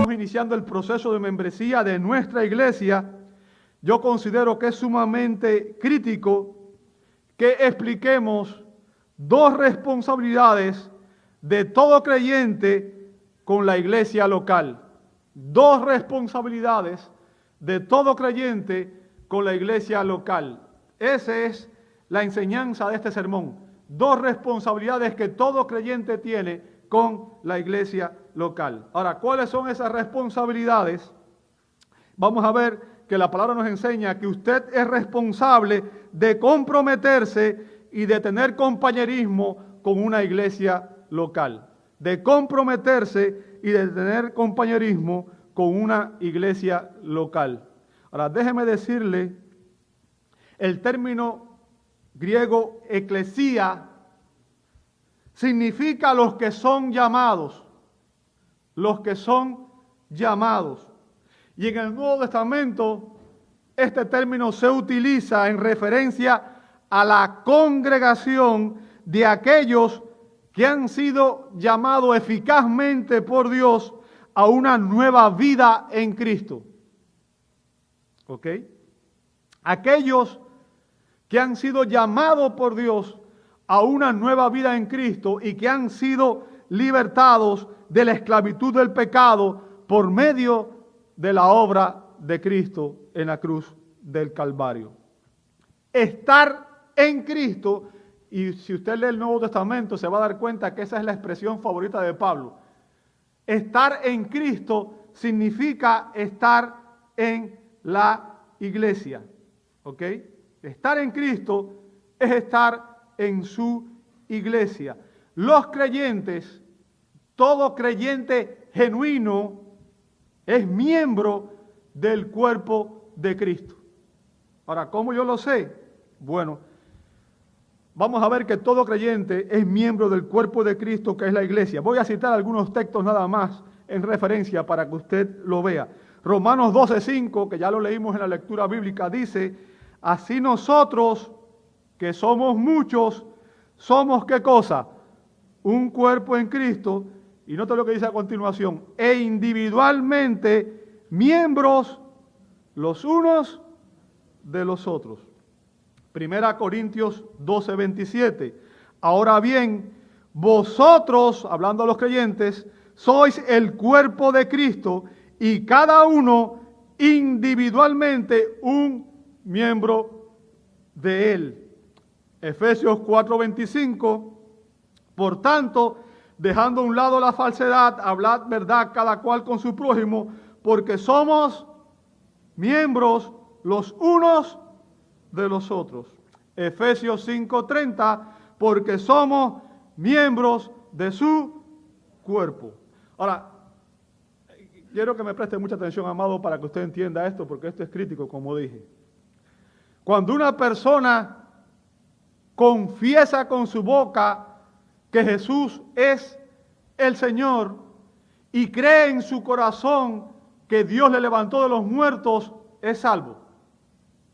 estamos iniciando el proceso de membresía de nuestra iglesia, yo considero que es sumamente crítico que expliquemos dos responsabilidades de todo creyente con la iglesia local. Dos responsabilidades de todo creyente con la iglesia local. Esa es la enseñanza de este sermón. Dos responsabilidades que todo creyente tiene con la iglesia local. Ahora, ¿cuáles son esas responsabilidades? Vamos a ver que la palabra nos enseña que usted es responsable de comprometerse y de tener compañerismo con una iglesia local. De comprometerse y de tener compañerismo con una iglesia local. Ahora, déjeme decirle, el término griego eclesía significa los que son llamados. Los que son llamados. Y en el Nuevo Testamento, este término se utiliza en referencia a la congregación de aquellos que han sido llamados eficazmente por Dios a una nueva vida en Cristo. ¿Ok? Aquellos que han sido llamados por Dios a una nueva vida en Cristo y que han sido libertados de la esclavitud del pecado por medio de la obra de Cristo en la cruz del Calvario. Estar en Cristo, y si usted lee el Nuevo Testamento se va a dar cuenta que esa es la expresión favorita de Pablo. Estar en Cristo significa estar en la iglesia. ¿Ok? Estar en Cristo es estar en su iglesia. Los creyentes, todo creyente genuino, es miembro del cuerpo de Cristo. Ahora, ¿cómo yo lo sé? Bueno, vamos a ver que todo creyente es miembro del cuerpo de Cristo, que es la iglesia. Voy a citar algunos textos nada más en referencia para que usted lo vea. Romanos 12:5, que ya lo leímos en la lectura bíblica, dice: así nosotros, que somos muchos, somos ¿qué cosa? Un cuerpo en Cristo. Y nota lo que dice a continuación: e individualmente miembros los unos de los otros. 1 Corintios 12:27. Ahora bien, vosotros, hablando a los creyentes, sois el cuerpo de Cristo y cada uno individualmente un miembro de él. Efesios 4:25. Por tanto, dejando a un lado la falsedad, hablad verdad cada cual con su prójimo, porque somos miembros los unos de los otros. Efesios 5:30, porque somos miembros de su cuerpo. Ahora, quiero que me preste mucha atención, amado, para que usted entienda esto, porque esto es crítico, como dije. Cuando una persona confiesa con su boca que Jesús es el Señor y cree en su corazón que Dios le levantó de los muertos, es salvo.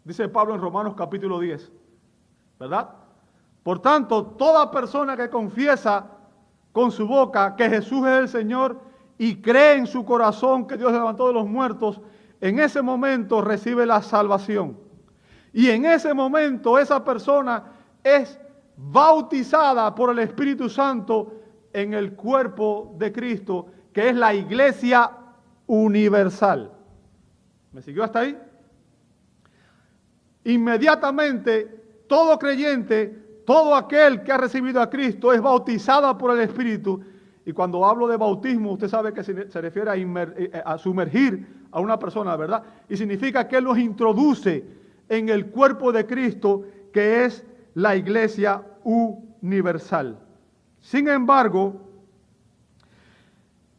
Dice Pablo en Romanos capítulo 10, ¿verdad? Por tanto, toda persona que confiesa con su boca que Jesús es el Señor y cree en su corazón que Dios le levantó de los muertos, en ese momento recibe la salvación. Y en ese momento esa persona es bautizada por el Espíritu Santo en el cuerpo de Cristo, que es la iglesia universal. ¿Me siguió hasta ahí? Inmediatamente, todo creyente, todo aquel que ha recibido a Cristo es bautizado por el Espíritu. Y cuando hablo de bautismo, usted sabe que se refiere a sumergir a una persona, ¿verdad? Y significa que Él los introduce en el cuerpo de Cristo, que es la iglesia universal. Sin embargo,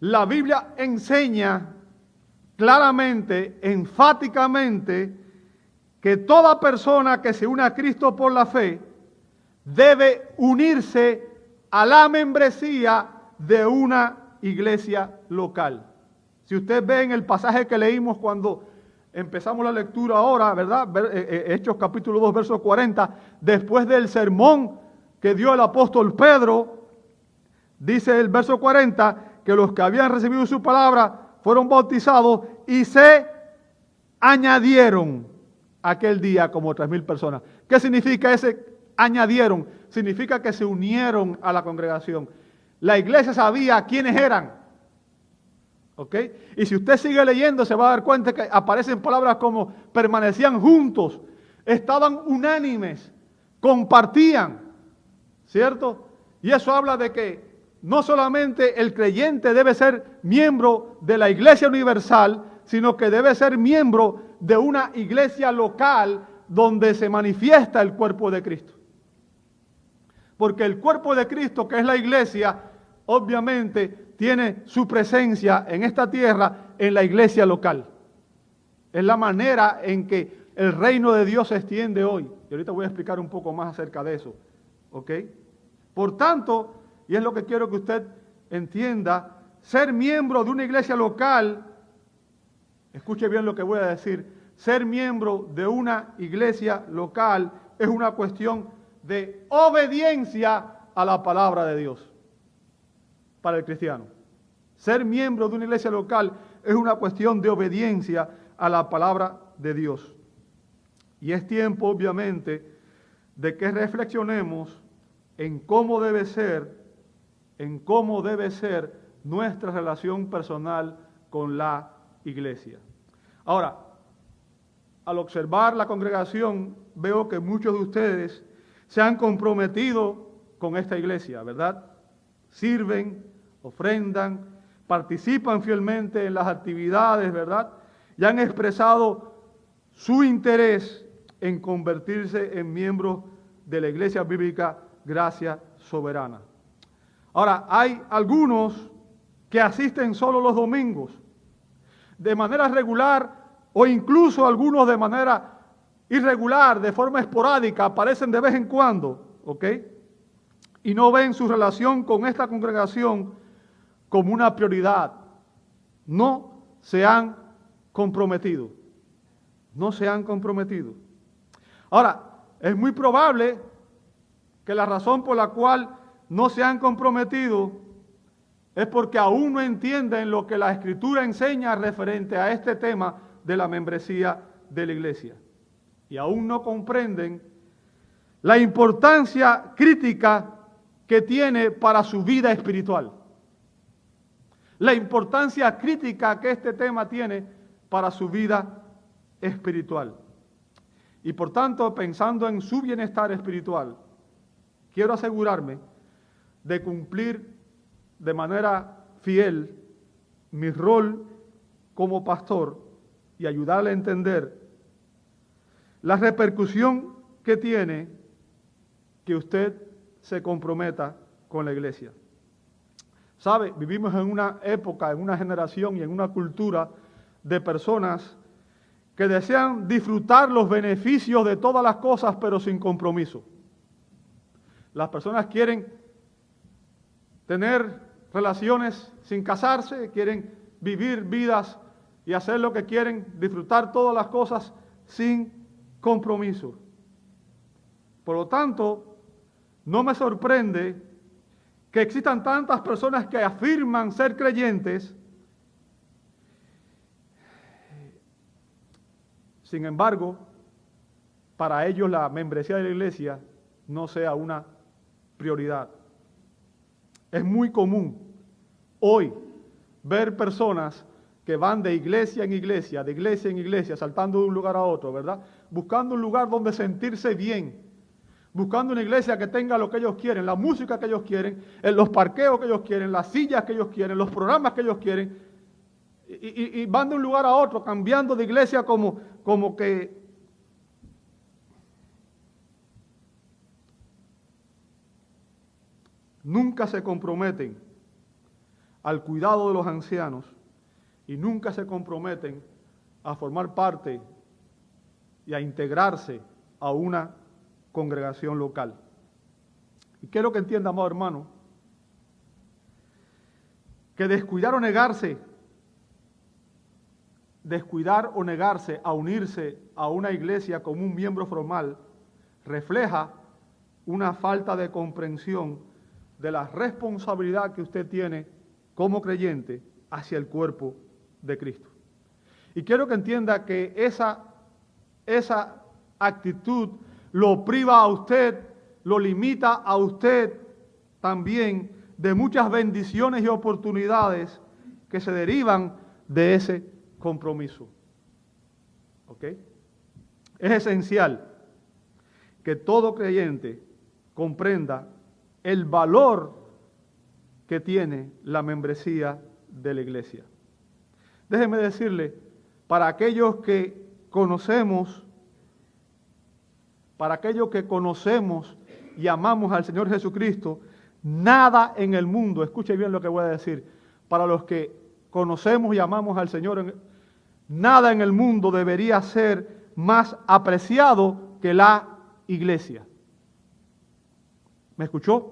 la Biblia enseña claramente, enfáticamente, que toda persona que se une a Cristo por la fe debe unirse a la membresía de una iglesia local. Si usted ve en el pasaje que leímos cuando empezamos la lectura ahora, ¿verdad? Hechos capítulo 2, verso 40, después del sermón que dio el apóstol Pedro, dice el verso 40, que los que habían recibido su palabra fueron bautizados y se añadieron aquel día como 3,000 personas. ¿Qué significa ese añadieron? Significa que se unieron a la congregación. La iglesia sabía quiénes eran. ¿Ok? Y si usted sigue leyendo, se va a dar cuenta que aparecen palabras como permanecían juntos, estaban unánimes, compartían, ¿cierto? Y eso habla de que no solamente el creyente debe ser miembro de la iglesia universal, sino que debe ser miembro de una iglesia local donde se manifiesta el cuerpo de Cristo. Porque el cuerpo de Cristo, que es la iglesia, obviamente tiene su presencia en esta tierra, en la iglesia local. Es la manera en que el reino de Dios se extiende hoy. Y ahorita voy a explicar un poco más acerca de eso. ¿Ok? Por tanto, y es lo que quiero que usted entienda, ser miembro de una iglesia local, escuche bien lo que voy a decir, ser miembro de una iglesia local es una cuestión de obediencia a la palabra de Dios para el cristiano. Ser miembro de una iglesia local es una cuestión de obediencia a la palabra de Dios. Y es tiempo, obviamente, de que reflexionemos en cómo debe ser nuestra relación personal con la iglesia. Ahora, al observar la congregación, veo que muchos de ustedes se han comprometido con esta iglesia, ¿verdad? Sirven, ofrendan, participan fielmente en las actividades, ¿verdad? Y han expresado su interés en convertirse en miembros de la Iglesia Bíblica Gracia Soberana. Ahora, hay algunos que asisten solo los domingos, de manera regular, o incluso algunos de manera irregular, de forma esporádica, aparecen de vez en cuando, ¿ok? Y no ven su relación con esta congregación como una prioridad. No se han comprometido. No se han comprometido. Ahora, es muy probable que la razón por la cual no se han comprometido es porque aún no entienden lo que la Escritura enseña referente a este tema de la membresía de la iglesia. Y aún no comprenden la importancia crítica que tiene para su vida espiritual. La importancia crítica que este tema tiene para su vida espiritual. Y por tanto, pensando en su bienestar espiritual, quiero asegurarme de cumplir de manera fiel mi rol como pastor y ayudarle a entender la repercusión que tiene que usted se comprometa con la iglesia. ¿Sabe? Vivimos en una época, en una generación y en una cultura de personas que desean disfrutar los beneficios de todas las cosas, pero sin compromiso. Las personas quieren tener relaciones sin casarse, quieren vivir vidas y hacer lo que quieren, disfrutar todas las cosas sin compromiso. Por lo tanto, no me sorprende que existan tantas personas que afirman ser creyentes, sin embargo, para ellos la membresía de la iglesia no sea una prioridad. Es muy común hoy ver personas que van de iglesia en iglesia, saltando de un lugar a otro, ¿verdad? Buscando un lugar donde sentirse bien, buscando una iglesia que tenga lo que ellos quieren, la música que ellos quieren, los parqueos que ellos quieren, las sillas que ellos quieren, los programas que ellos quieren, y van de un lugar a otro, cambiando de iglesia como que nunca se comprometen al cuidado de los ancianos y nunca se comprometen a formar parte y a integrarse a una congregación local. Y quiero que entienda, amado hermano, que descuidar o negarse a unirse a una iglesia como un miembro formal refleja una falta de comprensión de la responsabilidad que usted tiene como creyente hacia el cuerpo de Cristo. Y quiero que entienda que esa actitud lo priva a usted, lo limita a usted también de muchas bendiciones y oportunidades que se derivan de ese compromiso. ¿Ok? Es esencial que todo creyente comprenda el valor que tiene la membresía de la iglesia. Déjeme decirle, para aquellos que conocemos y amamos al Señor Jesucristo, nada en el mundo, escuche bien lo que voy a decir, para los que conocemos y amamos al Señor, nada en el mundo debería ser más apreciado que la iglesia. ¿Me escuchó?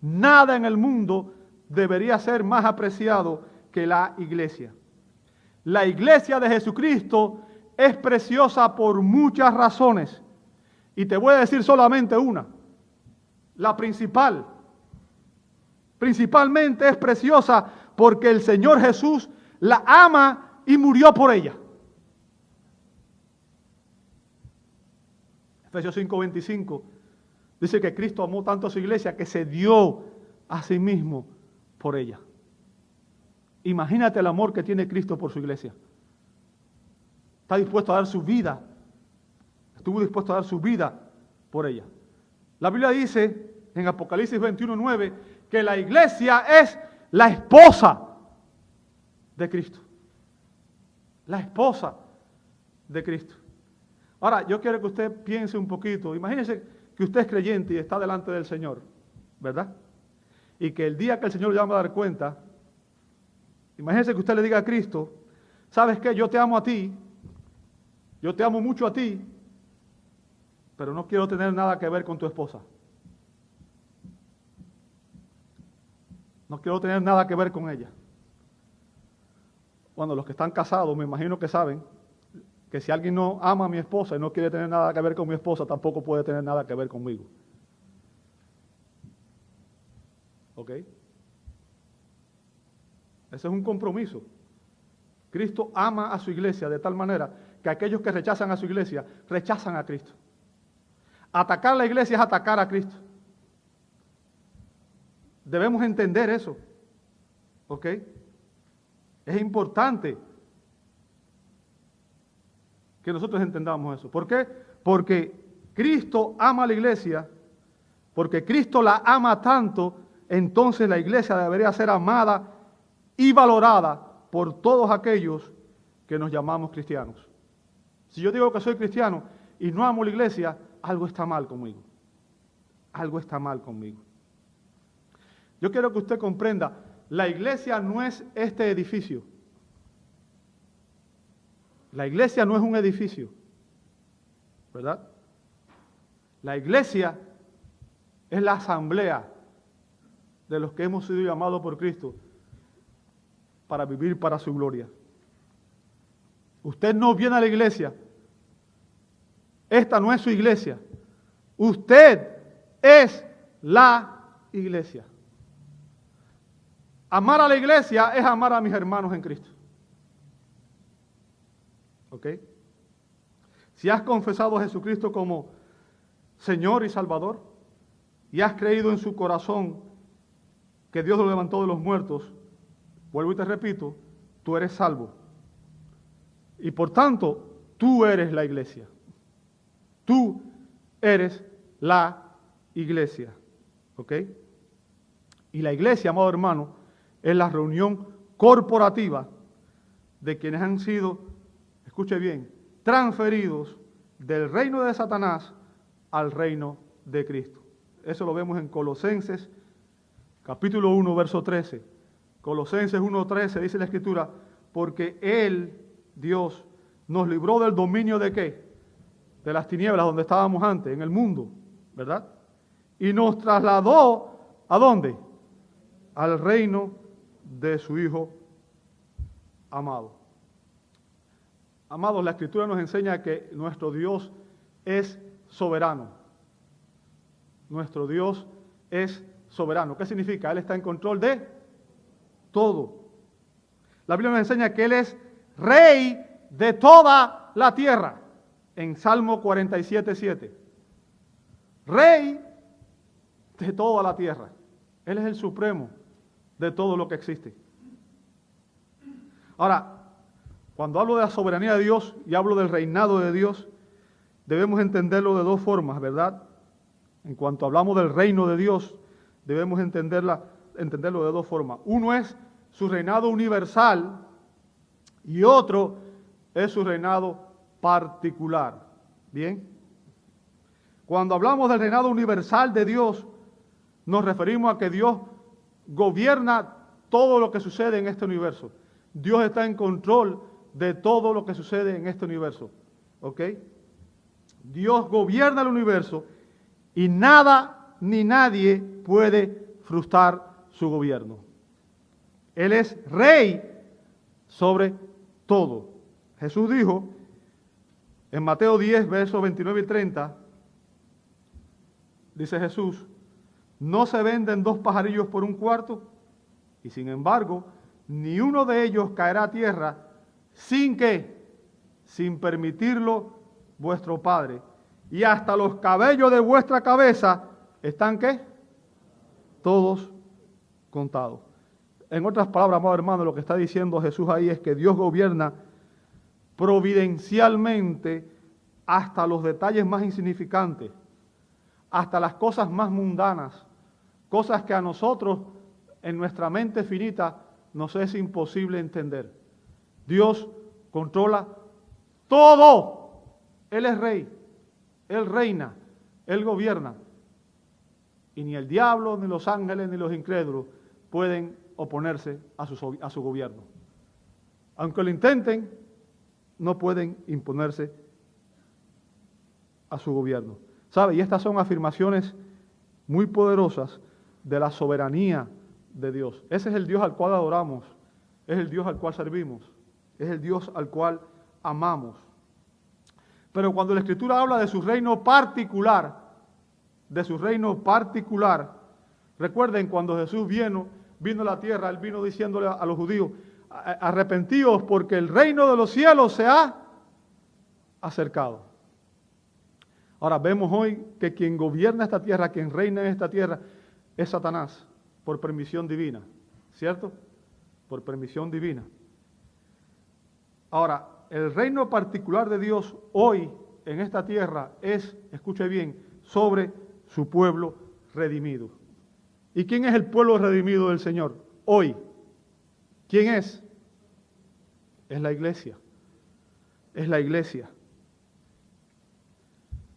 Nada en el mundo debería ser más apreciado que la iglesia. La iglesia de Jesucristo es preciosa por muchas razones. Y te voy a decir solamente una. La principal. Principalmente es preciosa porque el Señor Jesús la ama y murió por ella. Efesios 5:25 dice que Cristo amó tanto a su iglesia que se dio a sí mismo por ella. Imagínate el amor que tiene Cristo por su iglesia. Está dispuesto a dar su vida. Estuvo dispuesto a dar su vida por ella. La Biblia dice en Apocalipsis 21:9 que la iglesia es la esposa de Cristo. La esposa de Cristo. Ahora, yo quiero que usted piense un poquito. Imagínese que usted es creyente y está delante del Señor, ¿verdad? Y que el día que el Señor le llame a dar cuenta, imagínese que usted le diga a Cristo, ¿sabes qué? Yo te amo a ti, yo te amo mucho a ti, pero no quiero tener nada que ver con tu esposa. No quiero tener nada que ver con ella. Bueno, los que están casados, me imagino que saben que si alguien no ama a mi esposa y no quiere tener nada que ver con mi esposa, tampoco puede tener nada que ver conmigo. ¿Ok? Ese es un compromiso. Cristo ama a su iglesia de tal manera que aquellos que rechazan a su iglesia, rechazan a Cristo. Atacar a la iglesia es atacar a Cristo. Debemos entender eso. ¿Ok? Es importante que nosotros entendamos eso. ¿Por qué? Porque Cristo ama a la iglesia, porque Cristo la ama tanto, entonces la iglesia debería ser amada y valorada por todos aquellos que nos llamamos cristianos. Si yo digo que soy cristiano y no amo la iglesia, algo está mal conmigo. Algo está mal conmigo. Yo quiero que usted comprenda, la iglesia no es este edificio. La iglesia no es un edificio, ¿verdad? La iglesia es la asamblea de los que hemos sido llamados por Cristo para vivir para su gloria. Usted no viene a la iglesia. Esta no es su iglesia. Usted es la iglesia. Amar a la iglesia es amar a mis hermanos en Cristo. ¿Ok? Si has confesado a Jesucristo como Señor y Salvador y has creído en su corazón que Dios lo levantó de los muertos, vuelvo y te repito, tú eres salvo. Y por tanto, tú eres la iglesia. Tú eres la iglesia. ¿Ok? Y la iglesia, amado hermano, es la reunión corporativa de quienes han sido, escuche bien, transferidos del reino de Satanás al reino de Cristo. Eso lo vemos en Colosenses, capítulo 1, verso 13. Colosenses 1:13 dice la Escritura, porque Él, Dios, nos libró del dominio ¿de qué? De las tinieblas donde estábamos antes, en el mundo, ¿verdad? Y nos trasladó, ¿a dónde? Al reino de su Hijo amado. Amados, la Escritura nos enseña que nuestro Dios es soberano. Nuestro Dios es soberano. ¿Qué significa? Él está en control de todo. La Biblia nos enseña que Él es Rey de toda la tierra. En Salmo 47:7. Rey de toda la tierra. Él es el supremo de todo lo que existe. Ahora, cuando hablo de la soberanía de Dios y hablo del reinado de Dios, debemos entenderlo de dos formas, ¿verdad? En cuanto hablamos del reino de Dios, debemos entenderlo de dos formas. Uno es su reinado universal y otro es su reinado particular. ¿Bien? Cuando hablamos del reinado universal de Dios, nos referimos a que Dios gobierna todo lo que sucede en este universo. Dios está en control de todo lo que sucede en este universo. ¿Ok? Dios gobierna el universo y nada ni nadie puede frustrar su gobierno. Él es rey sobre todo. Jesús dijo en Mateo 10, versos 29 y 30, dice Jesús, ¿no se venden 2 pajarillos por un cuarto? Y sin embargo, ni uno de ellos caerá a tierra sin permitirlo vuestro Padre. Y hasta los cabellos de vuestra cabeza están ¿qué? Todos contados. En otras palabras, amado hermano, lo que está diciendo Jesús ahí es que Dios gobierna providencialmente hasta los detalles más insignificantes, hasta las cosas más mundanas, cosas que a nosotros en nuestra mente finita nos es imposible entender. Dios controla todo. Él es rey, Él reina, Él gobierna. Y ni el diablo, ni los ángeles, ni los incrédulos pueden oponerse a su gobierno. Aunque lo intenten, no pueden imponerse a su gobierno. ¿Sabe? Y estas son afirmaciones muy poderosas de la soberanía de Dios. Ese es el Dios al cual adoramos, es el Dios al cual servimos, es el Dios al cual amamos. Pero cuando la Escritura habla de su reino particular, recuerden cuando Jesús vino a la tierra, Él vino diciéndole a los judíos, arrepentíos porque el reino de los cielos se ha acercado. Ahora vemos hoy que quien gobierna esta tierra, quien reina en esta tierra, es Satanás, por permisión divina, ¿cierto? Por permisión divina. Ahora, el reino particular de Dios hoy en esta tierra es, escuche bien, sobre su pueblo redimido. ¿Y quién es el pueblo redimido del Señor hoy? ¿Quién es? Es la iglesia. Es la iglesia.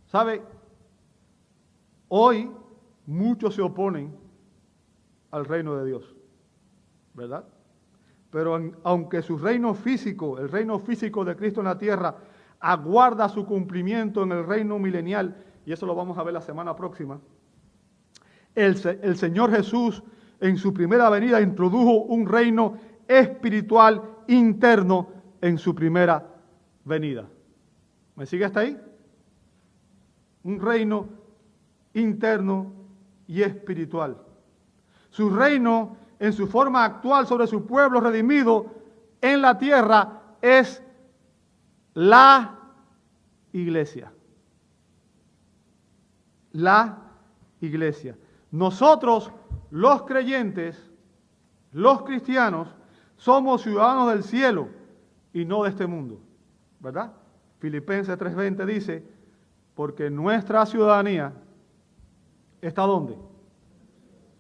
¿Sabe? Hoy muchos se oponen al reino de Dios, ¿verdad? Pero aunque su reino físico, el reino físico de Cristo en la tierra, aguarda su cumplimiento en el reino milenial, y eso lo vamos a ver la semana próxima, el Señor Jesús en su primera venida introdujo un reino espiritual interno en su primera venida. ¿Me sigue hasta ahí? Un reino interno y espiritual. Su reino en su forma actual sobre su pueblo redimido en la tierra es la iglesia. La iglesia. Nosotros, los creyentes, los cristianos, somos ciudadanos del cielo y no de este mundo, ¿verdad? Filipenses 3:20 dice, porque nuestra ciudadanía está ¿dónde?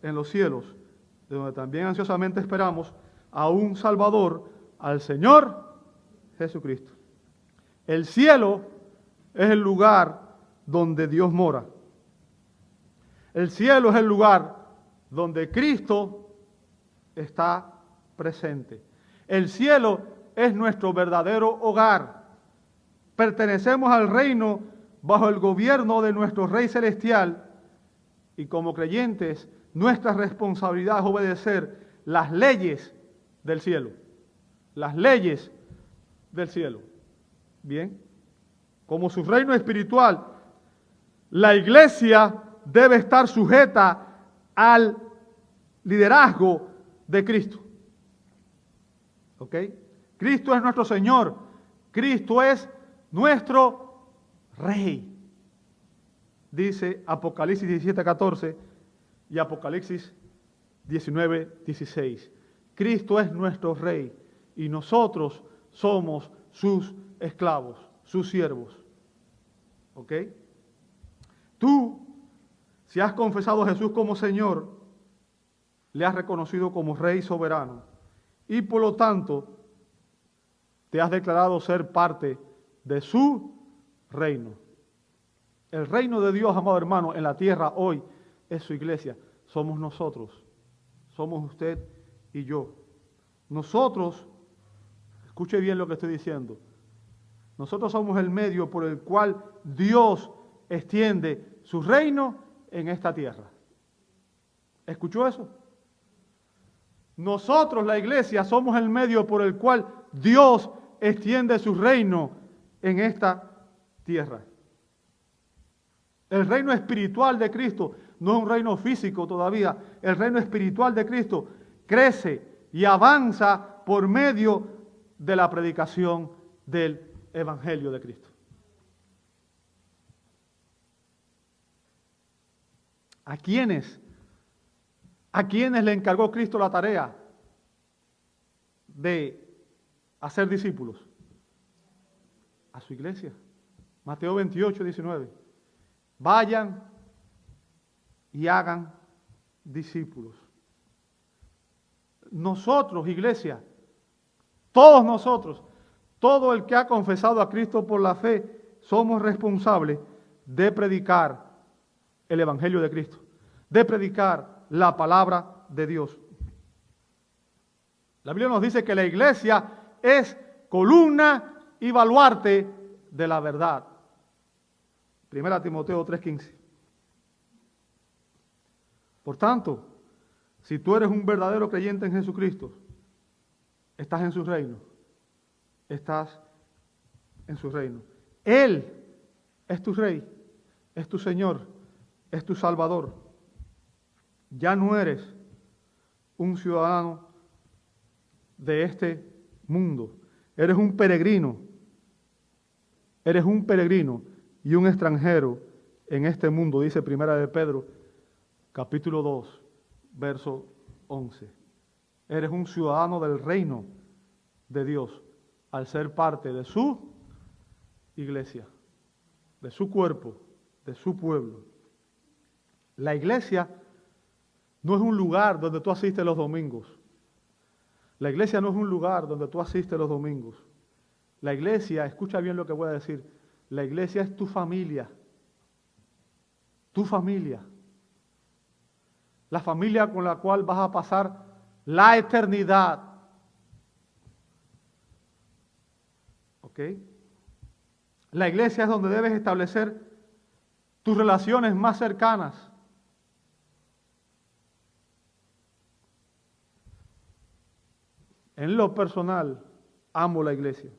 En los cielos, de donde también ansiosamente esperamos a un Salvador, al Señor Jesucristo. El cielo es el lugar donde Dios mora. El cielo es el lugar donde Cristo está presente. El cielo es nuestro verdadero hogar. Pertenecemos al reino bajo el gobierno de nuestro Rey Celestial y como creyentes nuestra responsabilidad es obedecer las leyes del cielo. Las leyes del cielo. Bien. Como su reino espiritual, la iglesia debe estar sujeta al liderazgo de Cristo. ¿Ok? Cristo es nuestro Señor. Cristo es nuestro Rey. Dice Apocalipsis 17:14 y Apocalipsis 19:16. Cristo es nuestro Rey y nosotros somos sus esclavos, sus siervos. ¿Ok? Tú, si has confesado a Jesús como Señor, le has reconocido como Rey soberano y por lo tanto te has declarado ser parte de su reino. El reino de Dios, amado hermano, en la tierra hoy es su iglesia. Somos nosotros, somos usted y yo. Nosotros, escuche bien lo que estoy diciendo, nosotros somos el medio por el cual Dios extiende su reino en esta tierra. ¿Escuchó eso? Nosotros, la iglesia, somos el medio por el cual Dios extiende su reino en esta tierra. El reino espiritual de Cristo no es un reino físico todavía. El reino espiritual de Cristo crece y avanza por medio de la predicación del Evangelio de Cristo. ¿A quiénes le encargó Cristo la tarea de hacer discípulos? A su iglesia. Mateo 28:19. Vayan y hagan discípulos. Nosotros, iglesia, todos nosotros, todo el que ha confesado a Cristo por la fe, somos responsables de predicar el Evangelio de Cristo, de predicar la palabra de Dios. La Biblia nos dice que la iglesia es columna y baluarte de la verdad. 1 Timoteo 3:15. Por tanto, si tú eres un verdadero creyente en Jesucristo, estás en su reino. Estás en su reino. Él es tu Rey, es tu Señor, es tu Salvador. Ya no eres un ciudadano de este mundo. Eres un peregrino. Eres un peregrino y un extranjero en este mundo, dice Primera de Pedro, capítulo 2, verso 11. Eres un ciudadano del reino de Dios al ser parte de su iglesia, de su cuerpo, de su pueblo. La iglesia no es un lugar donde tú asistes los domingos. La iglesia no es un lugar donde tú asistes los domingos. La iglesia, escucha bien lo que voy a decir, la iglesia es tu familia. Tu familia. La familia con la cual vas a pasar la eternidad. ¿Ok? La iglesia es donde debes establecer tus relaciones más cercanas. En lo personal, amo la iglesia.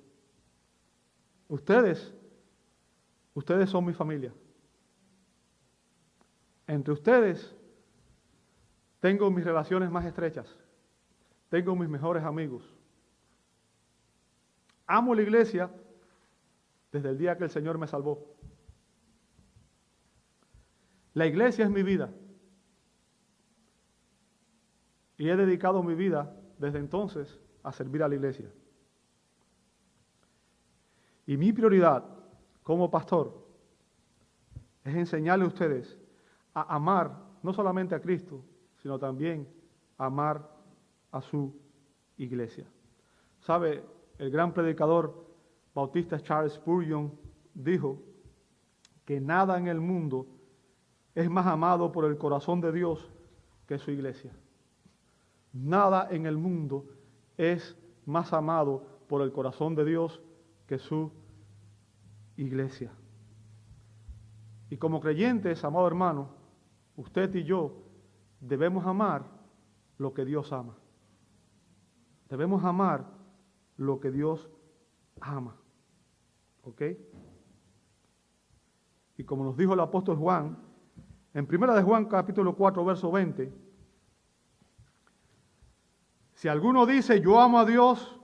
Ustedes son mi familia. Entre ustedes tengo mis relaciones más estrechas. Tengo mis mejores amigos. Amo la iglesia desde el día que el Señor me salvó. La iglesia es mi vida. Y he dedicado mi vida desde entonces a servir a la iglesia. Y mi prioridad como pastor es enseñarle a ustedes a amar no solamente a Cristo, sino también a amar a su iglesia. ¿Sabe? El gran predicador bautista Charles Spurgeon dijo que nada en el mundo es más amado por el corazón de Dios que su iglesia. Nada en el mundo es más amado por el corazón de Dios que su iglesia. Y como creyentes, amado hermano, usted y yo debemos amar lo que Dios ama. Debemos amar lo que Dios ama. ¿Ok? Y como nos dijo el apóstol Juan, en 1 de Juan capítulo 4, verso 20, si alguno dice yo amo a Dios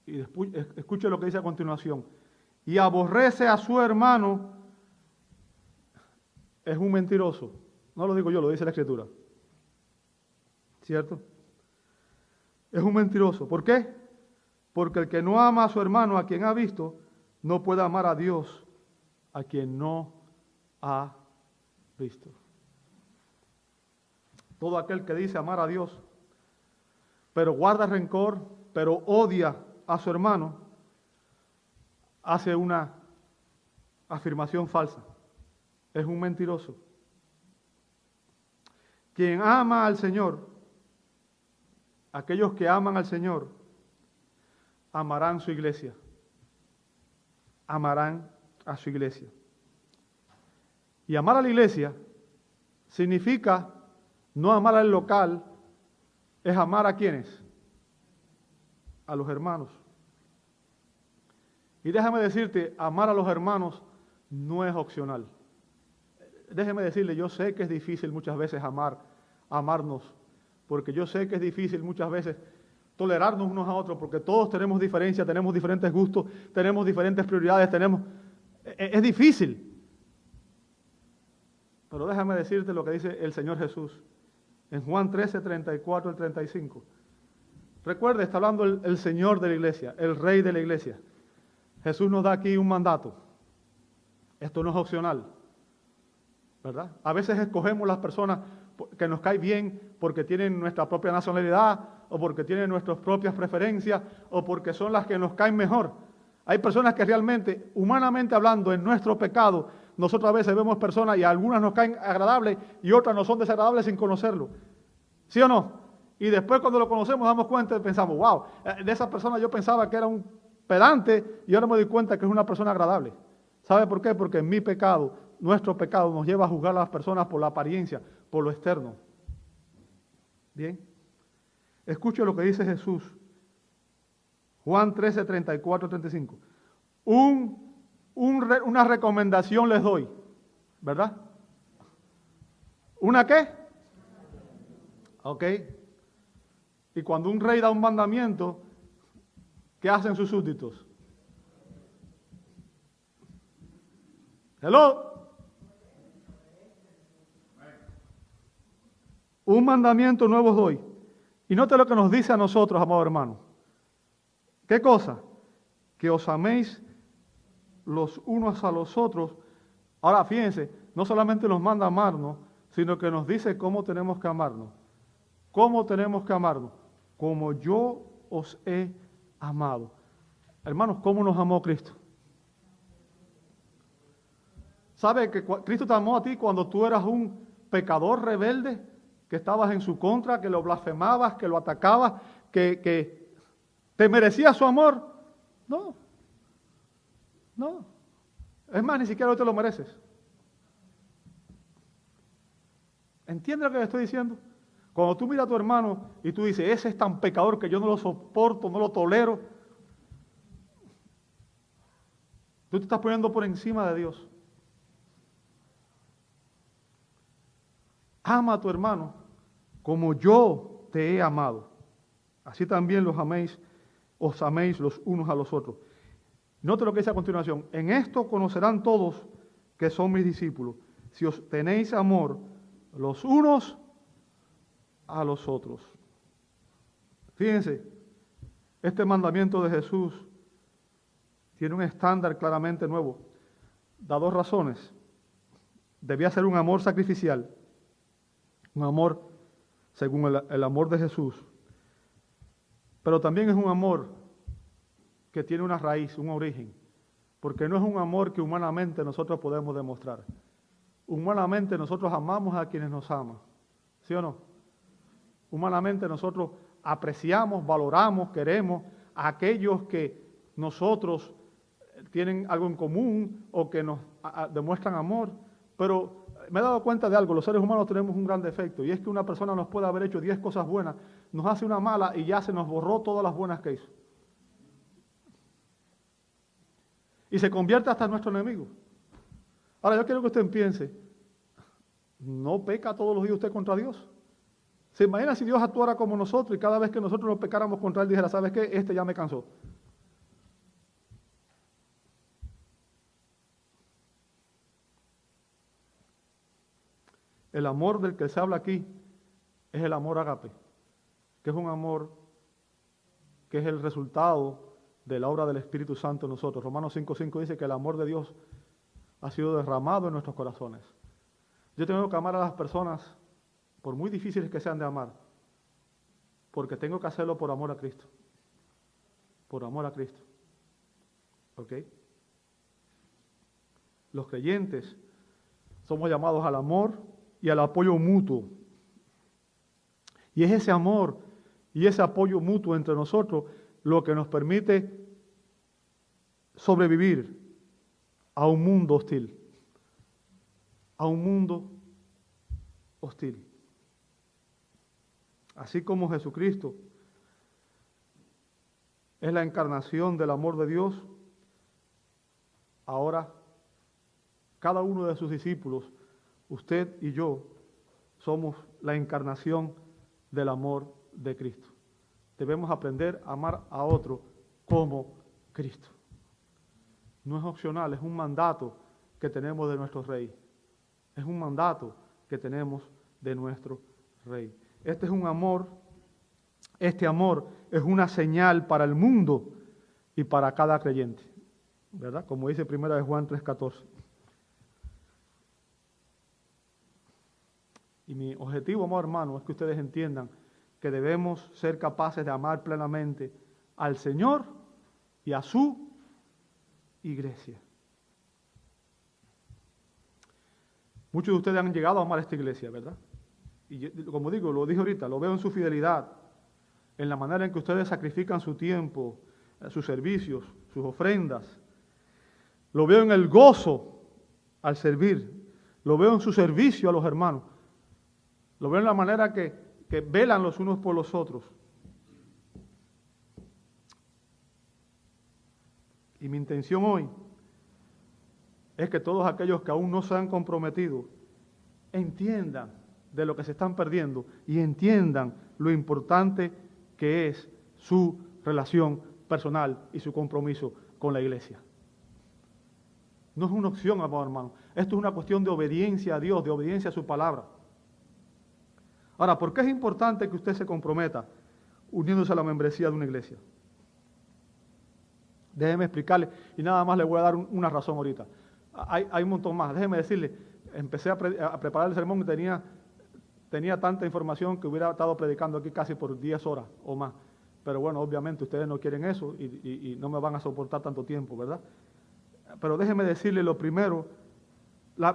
Y después, escuche lo que dice a continuación. Y aborrece a su hermano, es un mentiroso. No lo digo yo, lo dice la Escritura. ¿Cierto? Es un mentiroso. ¿Por qué? Porque el que no ama a su hermano, a quien ha visto, no puede amar a Dios, a quien no ha visto. Todo aquel que dice amar a Dios, pero guarda rencor, pero odia a su hermano, hace una afirmación falsa. Es un mentiroso. Quien ama al Señor, aquellos que aman al Señor, amarán su iglesia. Amarán a su iglesia. Y amar a la iglesia significa no amar al local, es amar a quienes, a los hermanos. Y déjame decirte, amar a los hermanos no es opcional. Déjeme decirle, yo sé que es difícil muchas veces amarnos, porque yo sé que es difícil muchas veces tolerarnos unos a otros, porque todos tenemos diferencias, tenemos diferentes gustos, tenemos diferentes prioridades, es difícil. Pero déjame decirte lo que dice el Señor Jesús en Juan 13, 34 al 35. Recuerde, está hablando el Señor de la iglesia, el Rey de la iglesia. Jesús nos da aquí un mandato. Esto no es opcional, ¿verdad? A veces escogemos las personas que nos caen bien porque tienen nuestra propia nacionalidad o porque tienen nuestras propias preferencias o porque son las que nos caen mejor. Hay personas que realmente, humanamente hablando, en nuestro pecado, nosotros a veces vemos personas y algunas nos caen agradables y otras nos son desagradables sin conocerlo. ¿Sí o no? Y después cuando lo conocemos damos cuenta y pensamos, wow, de esa persona yo pensaba que era un pedante y ahora me doy cuenta que es una persona agradable. ¿Sabe por qué? Porque mi pecado, nuestro pecado nos lleva a juzgar a las personas por la apariencia, por lo externo. Bien. Escuche lo que dice Jesús. Juan 13, 34, 35. Una recomendación les doy, ¿verdad? ¿Una qué? Ok. Y cuando un rey da un mandamiento, ¿qué hacen sus súbditos? Hello. Un mandamiento nuevo os doy. Y note lo que nos dice a nosotros, amados hermanos. ¿Qué cosa? Que os améis los unos a los otros. Ahora, fíjense, no solamente nos manda a amarnos, sino que nos dice cómo tenemos que amarnos. ¿Cómo tenemos que amarnos? Como yo os he amado. Hermanos, ¿cómo nos amó Cristo? ¿Sabe que Cristo te amó a ti cuando tú eras un pecador rebelde, que estabas en su contra, que lo blasfemabas, que lo atacabas, que te merecía su amor? No. No. Es más, ni siquiera hoy te lo mereces. ¿Entiendes lo que le estoy diciendo? Cuando tú miras a tu hermano y tú dices, ese es tan pecador que yo no lo soporto, no lo tolero, tú te estás poniendo por encima de Dios. Ama a tu hermano como yo te he amado. Así también os améis los unos a los otros. Note lo que dice a continuación. En esto conocerán todos que son mis discípulos, si os tenéis amor los unos a los otros. Fíjense, este mandamiento de Jesús tiene un estándar claramente nuevo. Da dos razones. Debía ser un amor sacrificial, un amor según el amor de Jesús, pero también es un amor que tiene una raíz, un origen, porque no es un amor que humanamente nosotros podemos demostrar. Humanamente nosotros amamos a quienes nos aman, ¿sí o no? Humanamente nosotros apreciamos, valoramos, queremos a aquellos que nosotros tienen algo en común o que nos demuestran amor, pero me he dado cuenta de algo, los seres humanos tenemos un gran defecto, y es que una persona nos puede haber hecho 10 cosas buenas, nos hace una mala y ya se nos borró todas las buenas que hizo. Y se convierte hasta en nuestro enemigo. Ahora yo quiero que usted piense, ¿no peca todos los días usted contra Dios? ¿Se imagina si Dios actuara como nosotros y cada vez que nosotros nos pecáramos contra Él dijera, ¿sabes qué? Este ya me cansó. El amor del que se habla aquí es el amor ágape, que es un amor que es el resultado de la obra del Espíritu Santo en nosotros. Romanos 5:5 dice que el amor de Dios ha sido derramado en nuestros corazones. Yo tengo que amar a las personas, por muy difíciles que sean de amar, porque tengo que hacerlo por amor a Cristo. Por amor a Cristo. ¿Ok? Los creyentes somos llamados al amor y al apoyo mutuo. Y es ese amor y ese apoyo mutuo entre nosotros lo que nos permite sobrevivir a un mundo hostil. A un mundo hostil. Así como Jesucristo es la encarnación del amor de Dios, ahora cada uno de sus discípulos, usted y yo, somos la encarnación del amor de Cristo. Debemos aprender a amar a otro como Cristo. No es opcional, es un mandato que tenemos de nuestro Rey. Es un mandato que tenemos de nuestro Rey. Este es un amor, este amor es una señal para el mundo y para cada creyente, ¿verdad? Como dice 1 Juan 3:14. Y mi objetivo, amado hermano, es que ustedes entiendan que debemos ser capaces de amar plenamente al Señor y a su iglesia. Muchos de ustedes han llegado a amar esta iglesia, ¿verdad? Y yo, como digo, lo dije ahorita, lo veo en su fidelidad, en la manera en que ustedes sacrifican su tiempo, sus servicios, sus ofrendas. Lo veo en el gozo al servir. Lo veo en su servicio a los hermanos. Lo veo en la manera que velan los unos por los otros. Y mi intención hoy es que todos aquellos que aún no se han comprometido entiendan de lo que se están perdiendo y entiendan lo importante que es su relación personal y su compromiso con la iglesia. No es una opción, amado hermano. Esto es una cuestión de obediencia a Dios, de obediencia a su palabra. Ahora, ¿por qué es importante que usted se comprometa uniéndose a la membresía de una iglesia? Déjeme explicarle, y nada más le voy a dar una razón ahorita. Hay un montón más. Déjeme decirle, empecé a preparar el sermón y tenía tanta información que hubiera estado predicando aquí casi por 10 horas o más. Pero bueno, obviamente ustedes no quieren eso y no me van a soportar tanto tiempo, ¿verdad? Pero déjeme decirle lo primero, la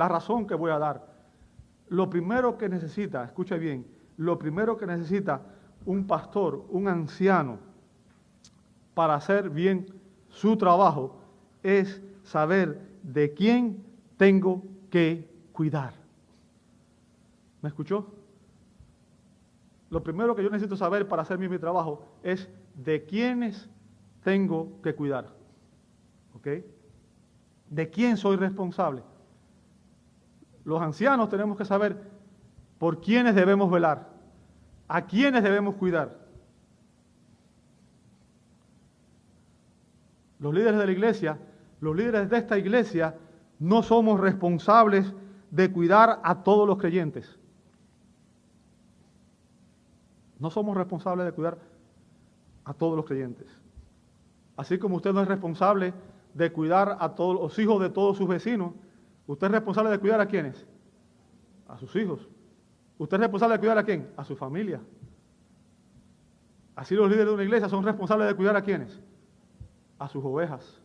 razón que voy a dar. Lo primero que necesita, escuche bien, lo primero que necesita un pastor, un anciano, para hacer bien su trabajo, es saber de quién tengo que cuidar. ¿Me escuchó? Lo primero que yo necesito saber para hacer bien mi trabajo es de quiénes tengo que cuidar. ¿Ok? ¿De quién soy responsable? Los ancianos tenemos que saber por quiénes debemos velar, a quiénes debemos cuidar. Los líderes de la iglesia, los líderes de esta iglesia, no somos responsables de cuidar a todos los creyentes. No somos responsables de cuidar a todos los creyentes. Así como usted no es responsable de cuidar a todos los hijos de todos sus vecinos, ¿usted es responsable de cuidar a quiénes? A sus hijos. ¿Usted es responsable de cuidar a quién? A su familia. Así los líderes de una iglesia son responsables de cuidar a quiénes? A sus ovejas.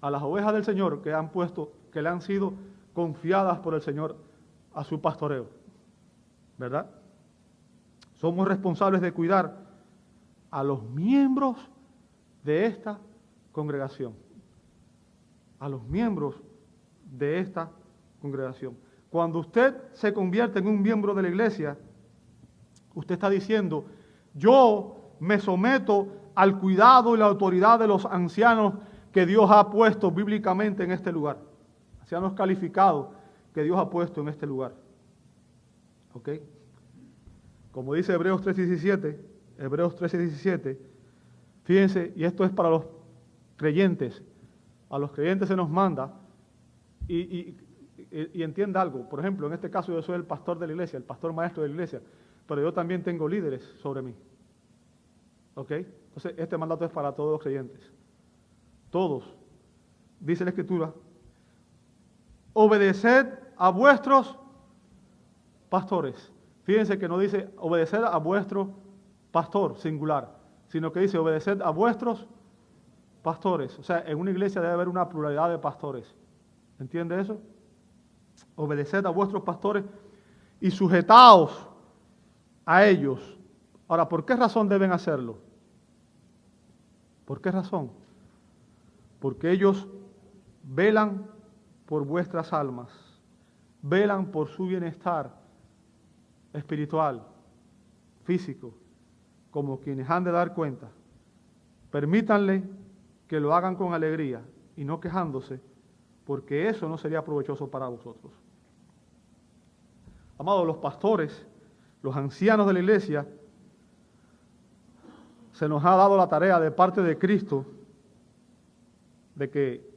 A las ovejas del Señor que le han sido confiadas por el Señor a su pastoreo. ¿Verdad? Somos responsables de cuidar a los miembros de esta congregación. A los miembros de esta congregación. Cuando usted se convierte en un miembro de la iglesia, usted está diciendo, yo me someto al cuidado y la autoridad de los ancianos que Dios ha puesto bíblicamente en este lugar. Ancianos calificados que Dios ha puesto en este lugar. ¿Ok? Como dice Hebreos 13:17, fíjense, y esto es para los creyentes, a los creyentes se nos manda y entienda algo. Por ejemplo, en este caso yo soy el pastor de la iglesia, el pastor maestro de la iglesia, pero yo también tengo líderes sobre mí. ¿Ok? Entonces, este mandato es para todos los creyentes. Todos. Dice la Escritura, obedeced a vuestros pastores. Fíjense que no dice obedeced a vuestro pastor, singular, sino que dice obedeced a vuestros pastores. O sea, en una iglesia debe haber una pluralidad de pastores. ¿Entiende eso? Obedeced a vuestros pastores y sujetaos a ellos. Ahora, ¿por qué razón deben hacerlo? ¿Por qué razón? Porque ellos velan por vuestras almas, velan por su bienestar espiritual, físico, como quienes han de dar cuenta. Permítanle que lo hagan con alegría y no quejándose, porque eso no sería provechoso para vosotros. Amados, los pastores, los ancianos de la iglesia, se nos ha dado la tarea de parte de Cristo de que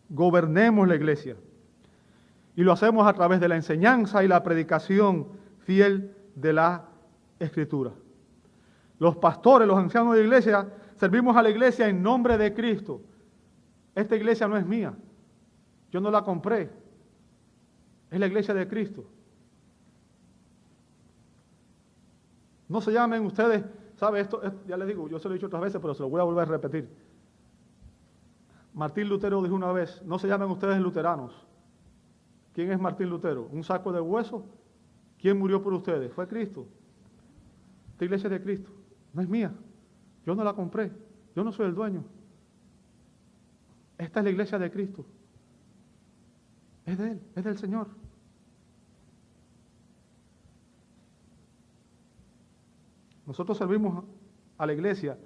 gobernemos la iglesia. Y lo hacemos a través de la enseñanza y la predicación fiel de la Escritura. Los pastores, los ancianos de la iglesia, servimos a la iglesia en nombre de Cristo. Esta iglesia no es mía. Yo no la compré. Es la iglesia de Cristo. No se llamen ustedes, ¿sabe? Esto ya les digo, yo se lo he dicho otras veces, pero se lo voy a volver a repetir. Martín Lutero dijo una vez, no se llamen ustedes luteranos. ¿Quién es Martín Lutero? ¿Un saco de hueso? ¿Quién murió por ustedes? Fue Cristo. Esta iglesia es de Cristo. No es mía. Yo no la compré. Yo no soy el dueño. Esta es la iglesia de Cristo. Es de Él, es del Señor. Nosotros servimos a la iglesia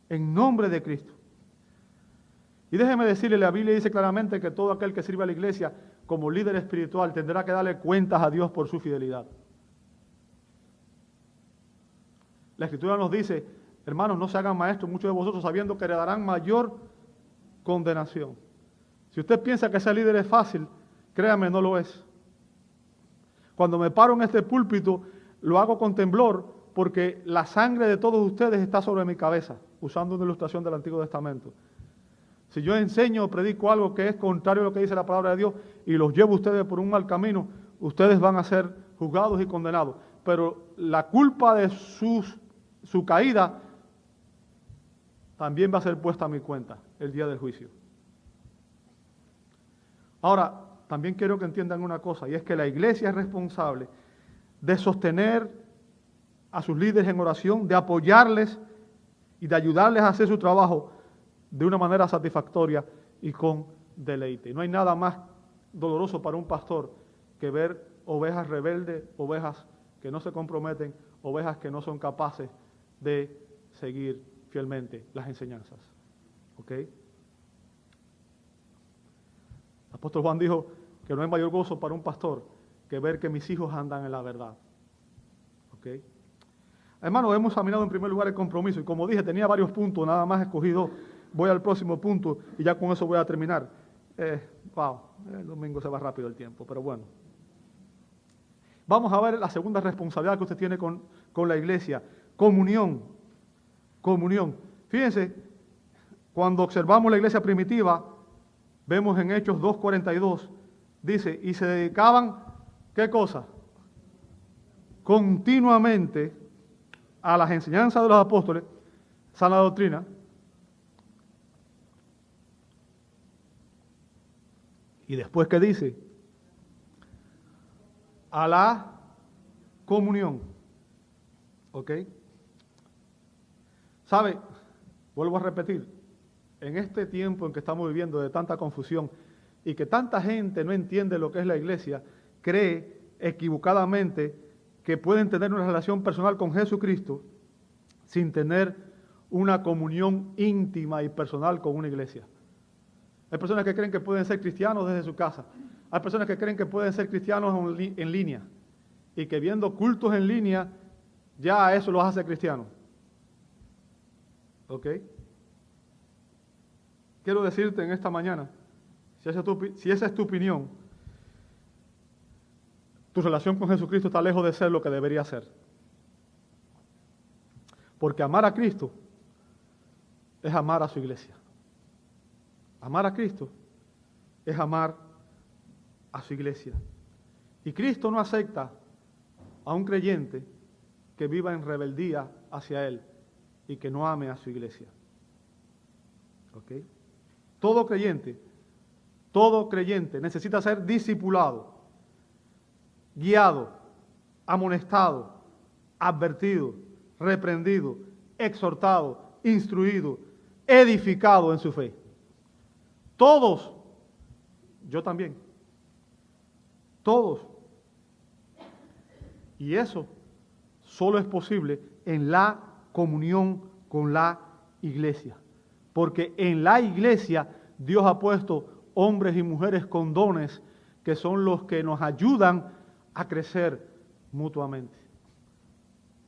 en nombre de Cristo. Y déjeme decirle, la Biblia dice claramente que todo aquel que sirve a la iglesia como líder espiritual tendrá que darle cuentas a Dios por su fidelidad. La Escritura nos dice, hermanos, no se hagan maestros muchos de vosotros sabiendo que heredarán mayor condenación. Si usted piensa que ser líder es fácil, créame, no lo es. Cuando me paro en este púlpito, lo hago con temblor porque la sangre de todos ustedes está sobre mi cabeza, usando una ilustración del Antiguo Testamento. Si yo enseño o predico algo que es contrario a lo que dice la palabra de Dios y los llevo a ustedes por un mal camino, ustedes van a ser juzgados y condenados. Pero la culpa de su caída también va a ser puesta a mi cuenta el día del juicio. Ahora, también quiero que entiendan una cosa, y es que la iglesia es responsable de sostener a sus líderes en oración, de apoyarles y de ayudarles a hacer su trabajo de una manera satisfactoria y con deleite. No hay nada más doloroso para un pastor que ver ovejas rebeldes, ovejas que no se comprometen, ovejas que no son capaces de seguir fielmente las enseñanzas. ¿Ok? El apóstol Juan dijo que no hay mayor gozo para un pastor que ver que mis hijos andan en la verdad. ¿Ok? Hermanos, hemos examinado en primer lugar el compromiso y como dije, tenía varios puntos, nada más escogí dos. Voy al próximo punto y ya con eso voy a terminar. El domingo se va rápido el tiempo, pero bueno. Vamos a ver la segunda responsabilidad que usted tiene con la iglesia. Comunión. Comunión. Fíjense, cuando observamos la iglesia primitiva, vemos en Hechos 2:42, dice, y se dedicaban, ¿qué cosa? Continuamente a las enseñanzas de los apóstoles, sana doctrina, y después, ¿qué dice? A la comunión. ¿Ok? ¿Sabe? Vuelvo a repetir, en este tiempo en que estamos viviendo de tanta confusión y que tanta gente no entiende lo que es la iglesia, cree equivocadamente que pueden tener una relación personal con Jesucristo sin tener una comunión íntima y personal con una iglesia. Hay personas que creen que pueden ser cristianos desde su casa. Hay personas que creen que pueden ser cristianos en línea y que viendo cultos en línea ya eso los hace cristianos. ¿Ok? Quiero decirte en esta mañana, Si esa es tu opinión, tu relación con Jesucristo está lejos de ser lo que debería ser. Porque amar a Cristo es amar a su iglesia. Amar a Cristo es amar a su iglesia. Y Cristo no acepta a un creyente que viva en rebeldía hacia Él y que no ame a su iglesia. ¿Ok? Todo creyente necesita ser discipulado, guiado, amonestado, advertido, reprendido, exhortado, instruido, edificado en su fe. Todos, yo también, todos. Y eso solo es posible en la comunión con la iglesia. Porque en la iglesia Dios ha puesto hombres y mujeres con dones que son los que nos ayudan a crecer mutuamente.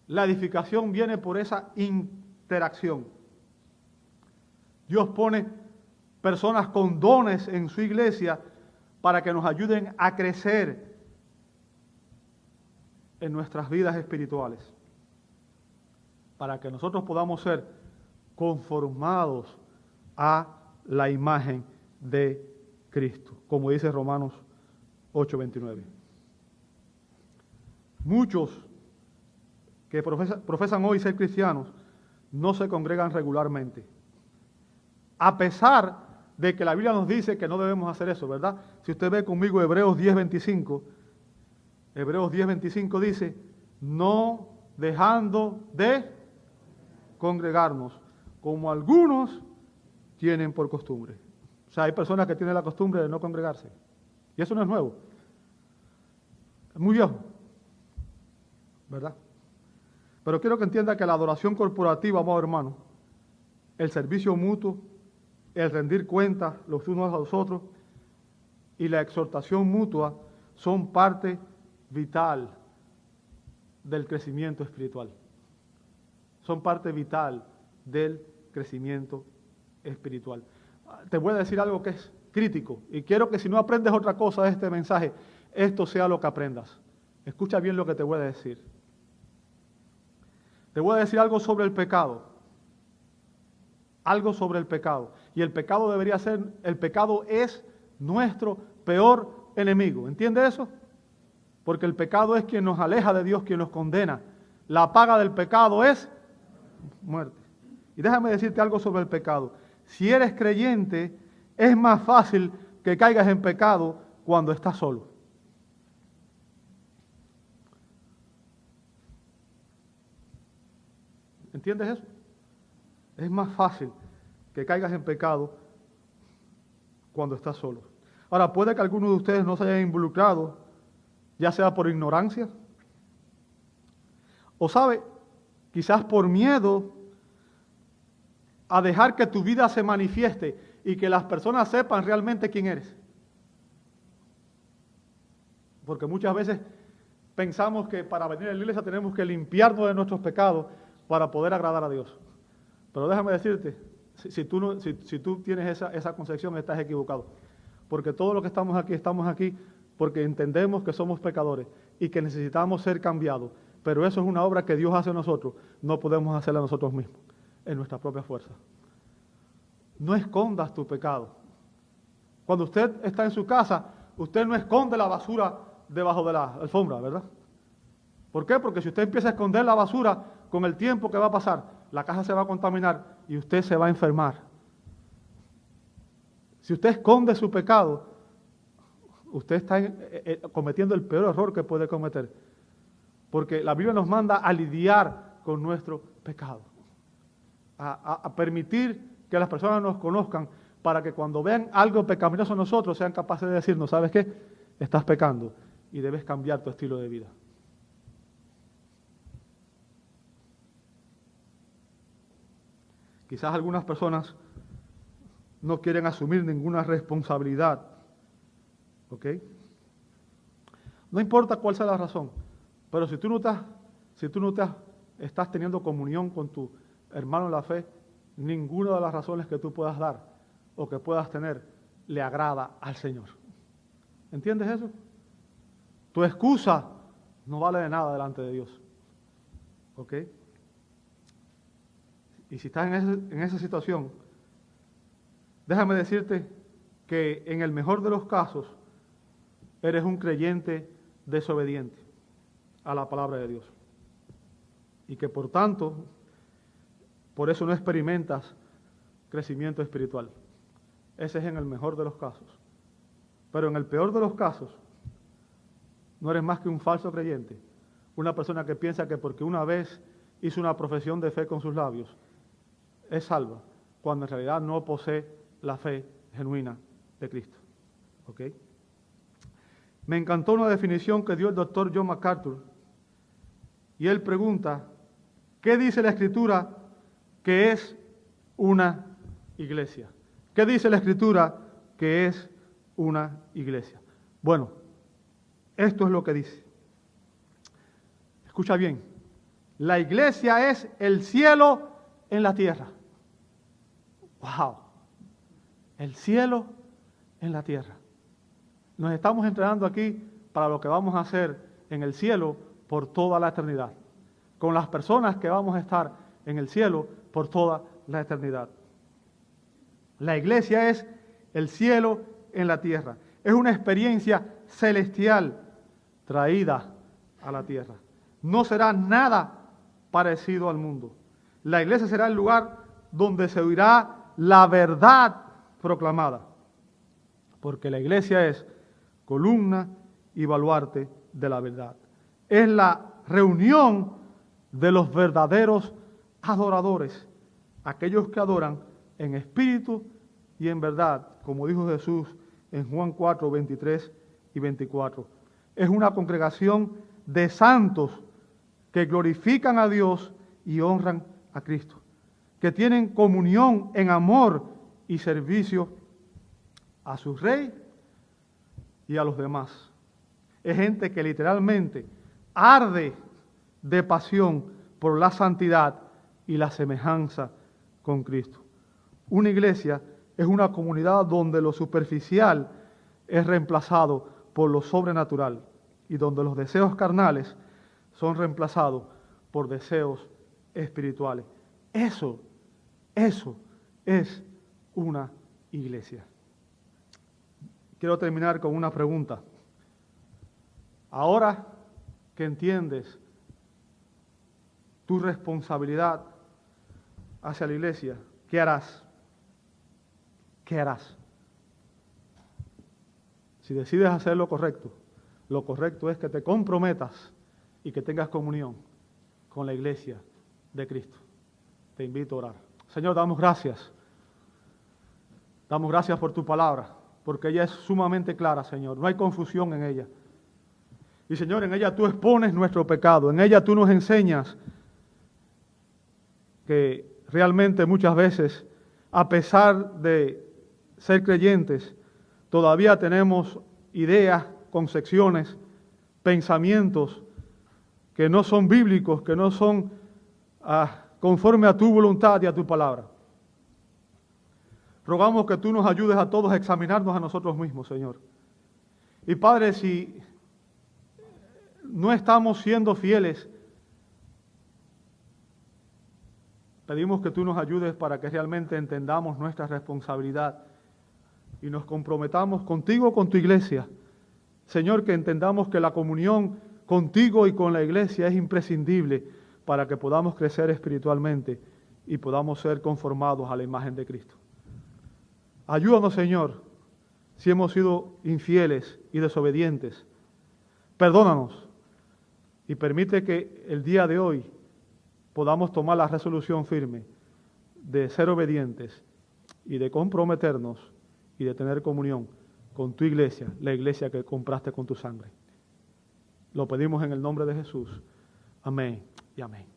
La edificación viene por esa interacción. Dios pone personas con dones en su iglesia para que nos ayuden a crecer en nuestras vidas espirituales, para que nosotros podamos ser conformados a la imagen de Cristo, como dice Romanos 8:29. Muchos que profesan hoy ser cristianos no se congregan regularmente, a pesar de que la Biblia nos dice que no debemos hacer eso, ¿verdad? Si usted ve conmigo Hebreos 10:25 dice, no dejando de congregarnos, como algunos tienen por costumbre. O sea, hay personas que tienen la costumbre de no congregarse. Y eso no es nuevo. Es muy viejo, ¿verdad? Pero quiero que entienda que la adoración corporativa, amados hermanos, el servicio mutuo, el rendir cuentas los unos a los otros y la exhortación mutua son parte vital del crecimiento espiritual. Son parte vital del crecimiento espiritual. Te voy a decir algo que es crítico y quiero que si no aprendes otra cosa de este mensaje, esto sea lo que aprendas. Escucha bien lo que te voy a decir. Te voy a decir algo sobre el pecado. Algo sobre el pecado. Y el pecado debería ser, el pecado es nuestro peor enemigo. ¿Entiende eso? Porque el pecado es quien nos aleja de Dios, quien nos condena. La paga del pecado es muerte. Y déjame decirte algo sobre el pecado. Si eres creyente, es más fácil que caigas en pecado cuando estás solo. ¿Entiendes eso? Es más fácil que caigas en pecado cuando estás solo. Ahora, puede que algunos de ustedes no se hayan involucrado, ya sea por ignorancia, o sabe, quizás por miedo a dejar que tu vida se manifieste y que las personas sepan realmente quién eres. Porque muchas veces pensamos que para venir a la iglesia tenemos que limpiarnos de nuestros pecados para poder agradar a Dios. Pero déjame decirte, si tú tienes esa concepción, estás equivocado. Porque todos los que estamos aquí porque entendemos que somos pecadores y que necesitamos ser cambiados. Pero eso es una obra que Dios hace en nosotros, no podemos hacerla nosotros mismos, en nuestra propia fuerza. No escondas tu pecado. Cuando usted está en su casa, usted no esconde la basura debajo de la alfombra, ¿verdad? ¿Por qué? Porque si usted empieza a esconder la basura, con el tiempo que va a pasar, la casa se va a contaminar y usted se va a enfermar. Si usted esconde su pecado, usted está cometiendo el peor error que puede cometer. Porque la Biblia nos manda a lidiar con nuestro pecado. A permitir que las personas nos conozcan para que cuando vean algo pecaminoso en nosotros sean capaces de decirnos, ¿sabes qué? Estás pecando y debes cambiar tu estilo de vida. Quizás algunas personas no quieren asumir ninguna responsabilidad. ¿Ok? No importa cuál sea la razón, pero si tú no estás teniendo comunión con tu hermano en la fe, ninguna de las razones que tú puedas dar o que puedas tener le agrada al Señor. ¿Entiendes eso? Tu excusa no vale de nada delante de Dios. ¿Ok? Y si estás en esa situación, déjame decirte que en el mejor de los casos, eres un creyente desobediente a la palabra de Dios. Y que por tanto, por eso no experimentas crecimiento espiritual. Ese es en el mejor de los casos. Pero en el peor de los casos, no eres más que un falso creyente. Una persona que piensa que porque una vez hizo una profesión de fe con sus labios, es salva, cuando en realidad no posee la fe genuina de Cristo. ¿Ok? Me encantó una definición que dio el doctor John MacArthur, y él pregunta, ¿qué dice la Escritura que es una iglesia? ¿Qué dice la Escritura que es una iglesia? Bueno, esto es lo que dice. Escucha bien, la iglesia es el cielo en la tierra. ¡Wow! El cielo en la tierra. Nos estamos entrenando aquí para lo que vamos a hacer en el cielo por toda la eternidad, con las personas que vamos a estar en el cielo por toda la eternidad. La iglesia es el cielo en la tierra. Es una experiencia celestial traída a la tierra. No será nada parecido al mundo. La iglesia será el lugar donde se oirá la verdad proclamada, porque la iglesia es columna y baluarte de la verdad. Es la reunión de los verdaderos adoradores, aquellos que adoran en espíritu y en verdad, como dijo Jesús en Juan 4, 23 y 24. Es una congregación de santos que glorifican a Dios y honran a Cristo, que tienen comunión en amor y servicio a su Rey y a los demás. Es gente que literalmente arde de pasión por la santidad y la semejanza con Cristo. Una iglesia es una comunidad donde lo superficial es reemplazado por lo sobrenatural y donde los deseos carnales son reemplazados por deseos espirituales. Eso es una iglesia. Quiero terminar con una pregunta. Ahora que entiendes tu responsabilidad hacia la iglesia, ¿qué harás? ¿Qué harás? Si decides hacer lo correcto es que te comprometas y que tengas comunión con la iglesia de Cristo. Te invito a orar. Señor, damos gracias. Damos gracias por tu palabra, porque ella es sumamente clara, Señor. No hay confusión en ella. Y, Señor, en ella tú expones nuestro pecado. En ella tú nos enseñas que realmente muchas veces, a pesar de ser creyentes, todavía tenemos ideas, concepciones, pensamientos que no son bíblicos, que no son conforme a tu voluntad y a tu palabra. Rogamos que tú nos ayudes a todos a examinarnos a nosotros mismos, Señor. Y Padre, si no estamos siendo fieles, pedimos que tú nos ayudes para que realmente entendamos nuestra responsabilidad y nos comprometamos contigo, con tu iglesia. Señor, que entendamos que la comunión contigo y con la iglesia es imprescindible para que podamos crecer espiritualmente y podamos ser conformados a la imagen de Cristo. Ayúdanos, Señor, si hemos sido infieles y desobedientes. Perdónanos y permite que el día de hoy podamos tomar la resolución firme de ser obedientes y de comprometernos y de tener comunión con tu iglesia, la iglesia que compraste con tu sangre. Lo pedimos en el nombre de Jesús. Amén y amén.